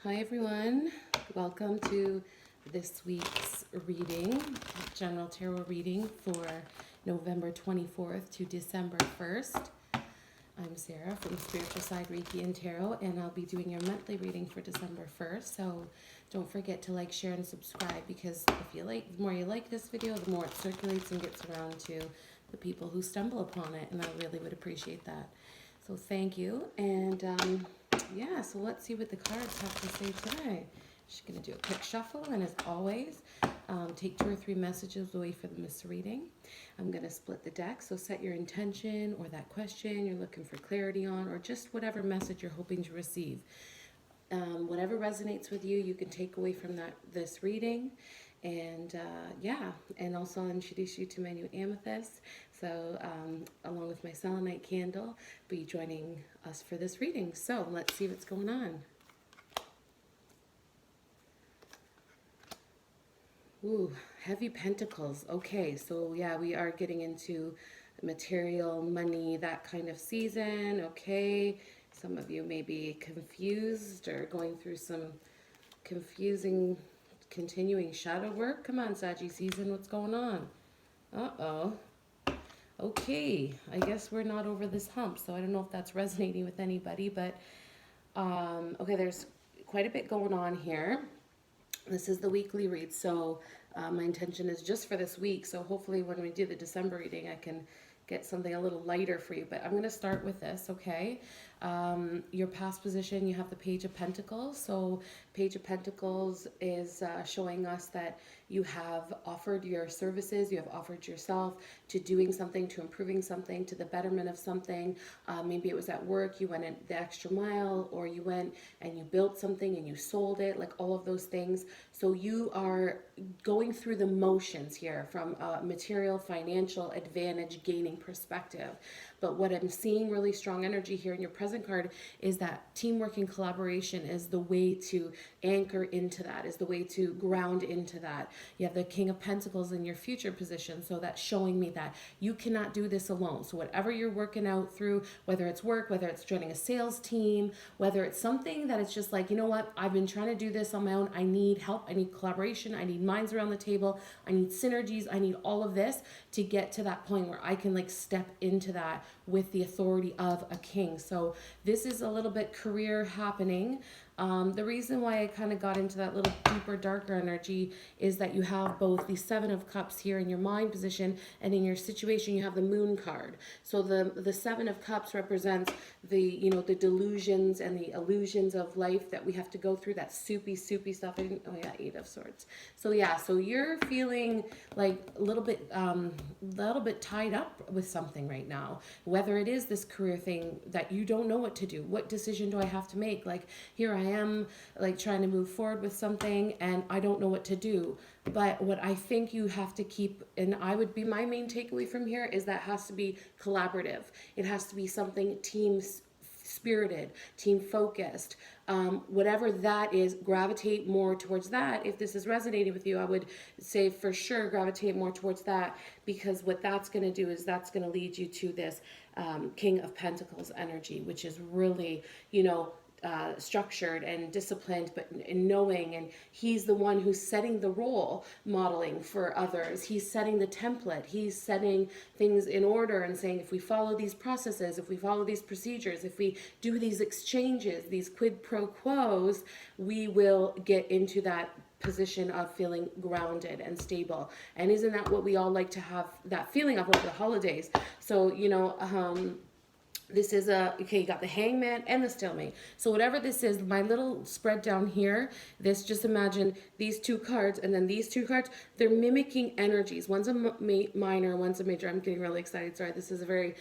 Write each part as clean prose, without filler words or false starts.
Hi everyone, welcome to this week's reading, General Tarot reading for November 24th to December 1st. I'm Sarah from Spiritual Side Reiki and Tarot, and I'll be doing your monthly reading for December 1st. So don't forget to like, share, and subscribe, because if you like, the more you like this video, the more it circulates and gets around to the people who stumble upon it, and I really would appreciate that. So thank you, and yeah, so let's see what the cards have to say today. Just going to do a quick shuffle, and as always, take 2 or 3 messages away for the misreading. I'm going to split the deck, so set your intention or that question you're looking for clarity on, or just whatever message you're hoping to receive. Whatever resonates with you, you can take away from this reading. And yeah, and also I'll introduce you to my new amethyst. So along with my selenite candle, be joining us for this reading. So let's see what's going on. Ooh, heavy pentacles. Okay, so yeah, we are getting into material, money, that kind of season. Okay, some of you may be confused or going through some confusing continuing shadow work. Come on, Saggy season, what's going on? Uh-oh. Okay, I guess we're not over this hump, so I don't know if that's resonating with anybody, but okay, there's quite a bit going on here. This is the weekly read, so my intention is just for this week, so hopefully when we do the December reading, I can get something a little lighter for you, but I'm going to start with this, okay? Your past position, you have the Page of Pentacles. So Page of Pentacles is showing us that you have offered your services, you have offered yourself to doing something, to improving something, to the betterment of something. Maybe it was at work, you went in the extra mile, or you went and you built something and you sold it, like all of those things. So you are going through the motions here from a material, financial advantage gaining perspective. But what I'm seeing really strong energy here in your present card is that teamwork and collaboration is the way to anchor into that, is the way to ground into that. You have the King of Pentacles in your future position, so that's showing me that you cannot do this alone. So whatever you're working out through, whether it's work, whether it's joining a sales team, whether it's something that it's just like, you know what, I've been trying to do this on my own, I need help, I need collaboration, I need minds around the table, I need synergies, I need all of this to get to that point where I can like step into that with the authority of a king. So this is a little bit career happening. The reason why I kind of got into that little deeper, darker energy is that you have both the 7 of Cups here in your mind position, and in your situation you have the Moon card. So the 7 of Cups represents the, you know, the delusions and the illusions of life that we have to go through, that soupy stuff. Oh yeah, 8 of Swords. So yeah, so you're feeling like a little bit tied up with something right now, whether it is this career thing that you don't know what to do. What decision do I have to make? Like here I am like trying to move forward with something and I don't know what to do. But what I think you have to keep, and I would be, my main takeaway from here is that it has to be collaborative. It has to be something team spirited, team focused, whatever that is, gravitate more towards that. If this is resonating with you, I would say for sure gravitate more towards that, because what that's going to do is that's going to lead you to this King of Pentacles energy, which is really, you know, structured and disciplined, but in knowing, and he's the one who's setting the role modeling for others. He's setting the template. He's setting things in order and saying, if we follow these processes, if we follow these procedures, if we do these exchanges, these quid pro quos, we will get into that position of feeling grounded and stable. And isn't that what we all like to have, that feeling of over the holidays? So, you know, this is okay, you got the Hangman and the Stalemate. So whatever this is, my little spread down here, this, just imagine these 2 cards and then these 2 cards, they're mimicking energies. One's a minor, one's a major. I'm getting really excited. Sorry, this is a very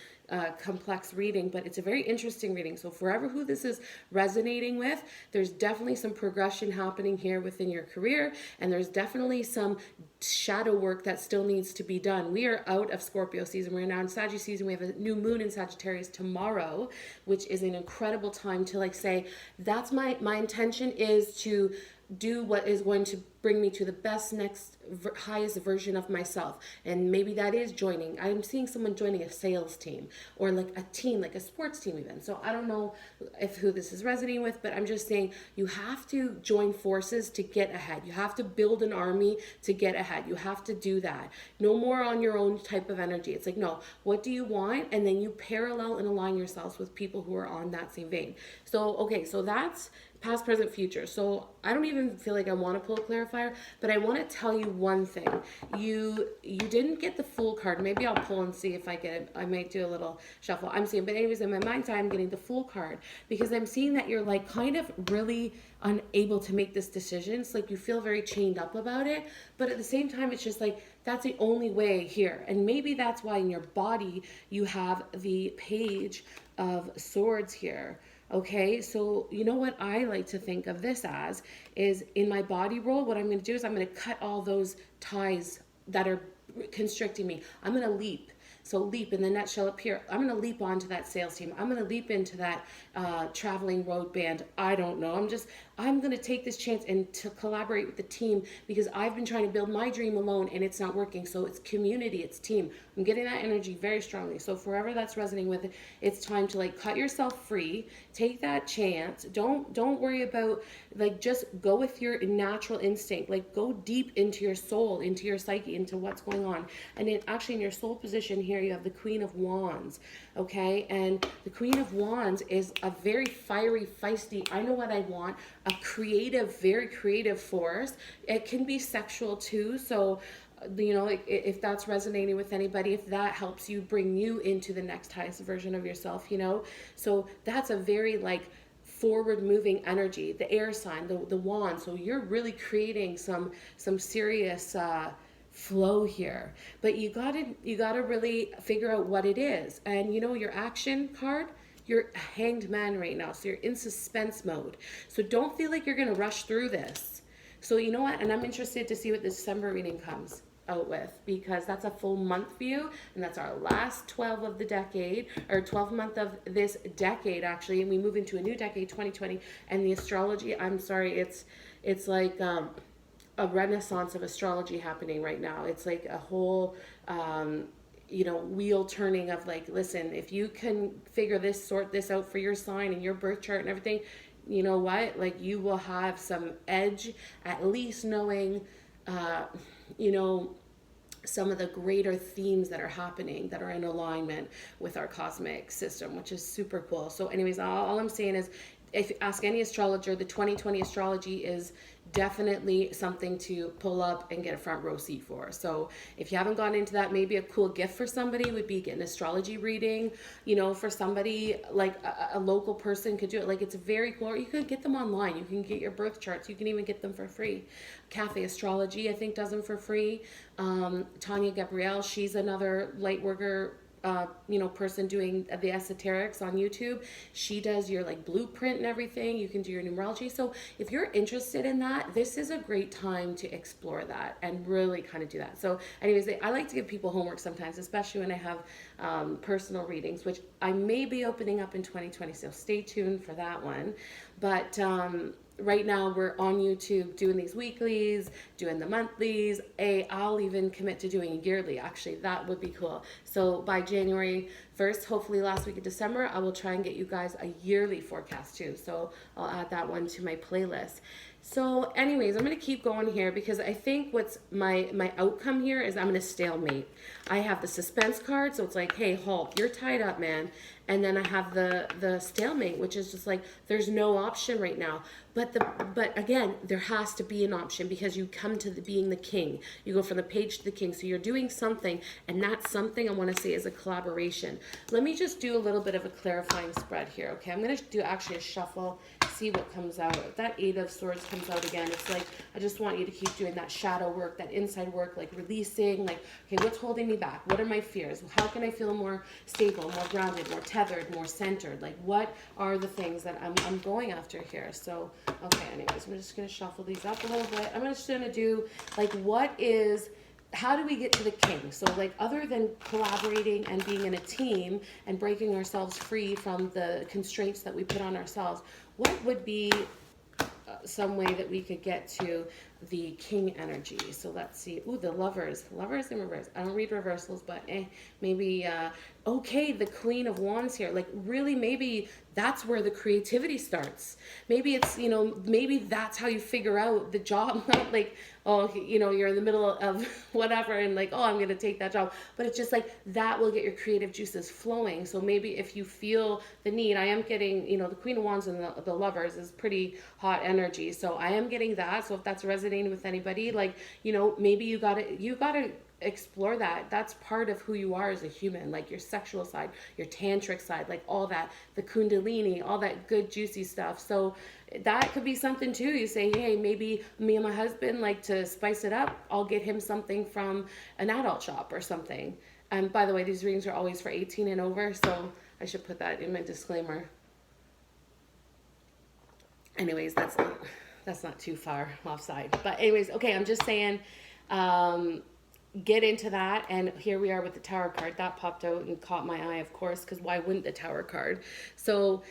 complex reading, but it's a very interesting reading. So forever who this is resonating with, there's definitely some progression happening here within your career, and there's definitely some shadow work that still needs to be done. We are out of Scorpio season. We're now in Sagittarius season. We have a new moon in Sagittarius tomorrow, which is an incredible time to like say, that's my intention is to do what is going to bring me to the best next highest version of myself. And maybe that is joining. I'm seeing someone joining a sales team or like a team, like a sports team even. So I don't know if who this is resonating with, but I'm just saying you have to join forces to get ahead. You have to build an army to get ahead. You have to do that. No more on your own type of energy. It's like, no, what do you want? And then you parallel and align yourselves with people who are on that same vein. So, okay, so that's past, present, future. So I don't even feel like I want to pull a clarifier, but I want to tell you one thing. You didn't get the Fool card. Maybe I'll pull and see if I get it. I might do a little shuffle. I'm seeing, but anyways, in my mind's eye, I'm getting the Fool card because I'm seeing that you're like kind of really unable to make this decision. It's like you feel very chained up about it, but at the same time, it's just like that's the only way here. And maybe that's why in your body you have the Page of Swords here. Okay, so you know what I like to think of this as is in my body roll, what I'm going to do is I'm going to cut all those ties that are constricting me. I'm going to leap. So leap, and then that shall appear. I'm going to leap onto that sales team. I'm going to leap into that traveling road band. I don't know. I'm going to take this chance and to collaborate with the team because I've been trying to build my dream alone and it's not working. So it's community, it's team. I'm getting that energy very strongly. So forever that's resonating with it, it's time to like cut yourself free, take that chance. Don't worry about like just go with your natural instinct. Like go deep into your soul, into your psyche, into what's going on. And actually in your soul position here, you have the Queen of Wands. Okay, and the Queen of Wands is a very fiery, feisty, I know what I want, a creative, very creative force. It can be sexual too, so you know, if that's resonating with anybody, if that helps you bring you into the next highest version of yourself, you know, so that's a very like forward moving energy, the air sign, the wand. So you're really creating some serious flow here, but you gotta really figure out what it is. And you know, your action card, you're a hanged man right now, so you're in suspense mode. So don't feel like you're gonna rush through this. So you know what, and I'm interested to see what the December reading comes out with, because that's a full month view, and that's our last 12 of the decade, or 12th month of this decade actually, and we move into a new decade, 2020. And the astrology, I'm sorry, it's like a renaissance of astrology happening right now. It's like a whole you know, wheel turning of like, listen, if you can sort this out for your sign and your birth chart and everything, you know what, like you will have some edge, at least knowing you know, some of the greater themes that are happening that are in alignment with our cosmic system, which is super cool. So anyways, all I'm saying is, if you ask any astrologer, the 2020 astrology is definitely something to pull up and get a front row seat for. So if you haven't gone into that, maybe a cool gift for somebody would be get an astrology reading, you know, for somebody like a local person could do it. Like it's very cool. Or you can get them online. You can get your birth charts. You can even get them for free. Cafe Astrology, I think, does them for free. Tanya Gabrielle, she's another light worker you know, person doing the esoterics on YouTube. She does your like blueprint and everything. You can do your numerology. So if you're interested in that, this is a great time to explore that and really kind of do that. So anyways, I like to give people homework sometimes, especially when I have personal readings, which I may be opening up in 2020. So stay tuned for that one. But right now we're on YouTube doing these weeklies, doing the monthlies. I'll even commit to doing a yearly. Actually, that would be cool. So by January 1st, hopefully last week of December, I will try and get you guys a yearly forecast too. So I'll add that one to my playlist. So anyways, I'm going to keep going here because I think what's my outcome here is I'm going to stalemate. I have the suspense card, so it's like, hey, halt, you're tied up, man. And then I have the stalemate, which is just like, there's no option right now. But again, there has to be an option because you come to being the king. You go from the page to the king. So you're doing something, and that something I want to say is a collaboration. Let me just do a little bit of a clarifying spread here, okay? I'm going to do actually a shuffle, see what comes out. If that Eight of Swords comes out again, it's like, I just want you to keep doing that shadow work, that inside work, like releasing, like, okay, what's holding me back? What are my fears? How can I feel more stable, more grounded, more tethered? tethered, more centered. Like, what are the things that I'm going after here? So, okay, anyways, I'm just going to shuffle these up a little bit. I'm just going to do, like, how do we get to the king? So, like, other than collaborating and being in a team and breaking ourselves free from the constraints that we put on ourselves, what would be some way that we could get to the king energy? So let's see. Ooh, the lovers in reverse. I don't read reversals, but maybe okay, the queen of wands here. Like, really, maybe that's where the creativity starts. Maybe it's, maybe that's how you figure out the job. Not like, oh, you're in the middle of whatever and like, oh, I'm going to take that job. But it's just like, that will get your creative juices flowing. So maybe if you feel the need, I am getting, the queen of wands and the lovers is pretty hot energy. So I am getting that. So if that's resonating with anybody, like, maybe you gotta explore that. That's part of who you are as a human, like your sexual side, your tantric side, like all that, the kundalini, all that good juicy stuff. So that could be something too. You say, hey, maybe me and my husband like to spice it up. I'll get him something from an adult shop or something. And by the way, these readings are always for 18 and over, so I should put that in my disclaimer. Anyways, that's not too far offside. But anyways, okay, I'm just saying, get into that. And here we are with the Tower card. That popped out and caught my eye, of course, because why wouldn't the Tower card? So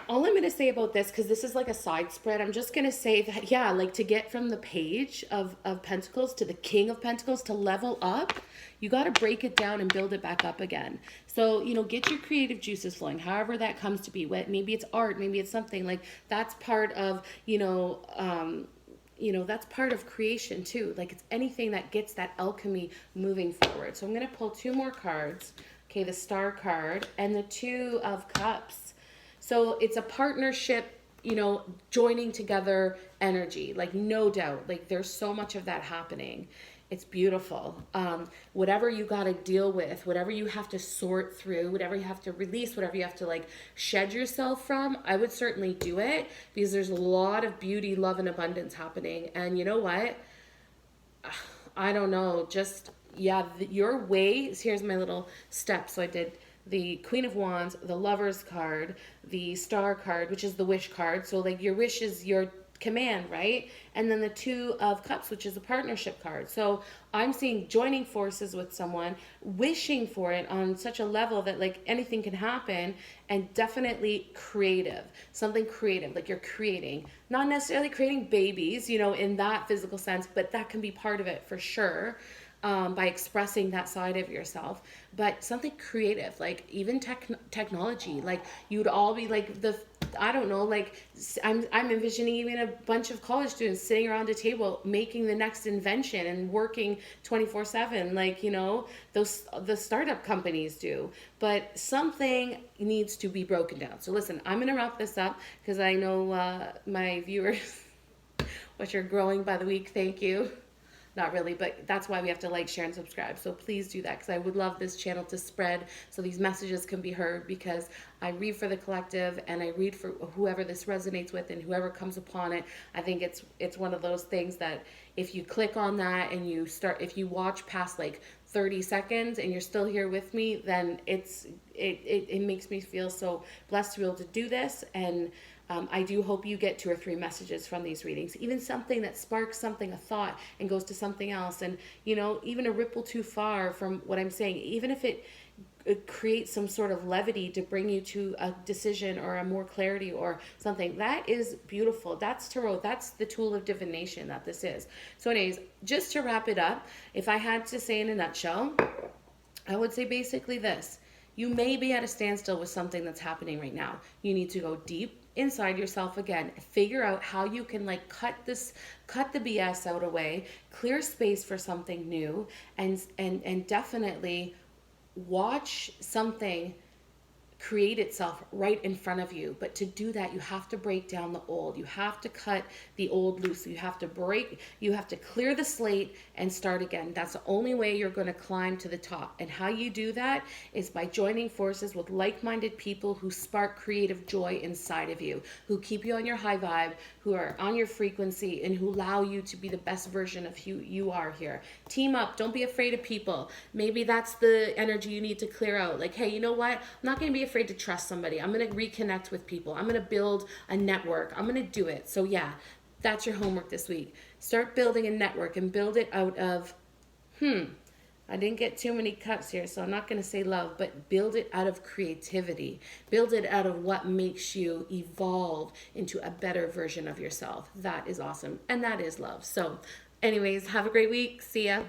all I'm going to say about this, because this is like a side spread, I'm just going to say that, yeah, like to get from the page of Pentacles to the King of Pentacles, to level up, you got to break it down and build it back up again. So, get your creative juices flowing, however that comes to be. Maybe it's art, maybe it's something like that's part of, that's part of creation too. Like, it's anything that gets that alchemy moving forward. So I'm going to pull two more cards. Okay, the Star card and the Two of Cups. So it's a partnership, joining together energy, like, no doubt. Like, there's so much of that happening. It's beautiful. Whatever you got to deal with, whatever you have to sort through, whatever you have to release, whatever you have to like shed yourself from, I would certainly do it, because there's a lot of beauty, love, and abundance happening. And you know what? I don't know. Just, yeah, your way. Here's my little steps. So I did the Queen of Wands, the Lovers card, the Star card, which is the wish card. So like your wish is your command, right? And then the Two of Cups, which is a partnership card. So I'm seeing joining forces with someone, wishing for it on such a level that like anything can happen, and definitely creative, something creative, like you're creating, not necessarily creating babies, in that physical sense, but that can be part of it for sure. By expressing that side of yourself, but something creative, like even technology, like you'd all be like I don't know, like I'm envisioning even a bunch of college students sitting around a table making the next invention and working 24/7, like, the startup companies do. But something needs to be broken down. So listen, I'm gonna wrap this up because I know my viewers, which are growing by the week, thank you. Not really, but that's why we have to like, share, and subscribe. So please do that, because I would love this channel to spread so these messages can be heard, because I read for the collective and I read for whoever this resonates with and whoever comes upon it. I think it's one of those things that if you click on that and if you watch past like 30 seconds and you're still here with me, then it makes me feel so blessed to be able to do this. And I do hope you get 2 or 3 messages from these readings, even something that sparks something, a thought, and goes to something else. And, even a ripple too far from what I'm saying, even if it creates some sort of levity to bring you to a decision or a more clarity or something, that is beautiful. That's tarot. That's the tool of divination that this is. So anyways, just to wrap it up, if I had to say in a nutshell, I would say basically this. You may be at a standstill with something that's happening right now. You need to go deep inside yourself again, figure out how you can like cut the BS out away, clear space for something new, and definitely watch something create itself right in front of you. But to do that, you have to break down the old. You have to cut the old loose. You have to clear the slate and start again. That's the only way you're going to climb to the top. And how you do that is by joining forces with like-minded people who spark creative joy inside of you, who keep you on your high vibe, who are on your frequency, and who allow you to be the best version of who you are here. Team up. Don't be afraid of people. Maybe that's the energy you need to clear out. Like, hey, you know what? I'm not going to be afraid to trust somebody. I'm going to reconnect with people. I'm going to build a network. I'm going to do it. So yeah, that's your homework this week. Start building a network and build it out of, I didn't get too many cups here, so I'm not going to say love, but build it out of creativity. Build it out of what makes you evolve into a better version of yourself. That is awesome. And that is love. So anyways, have a great week. See ya.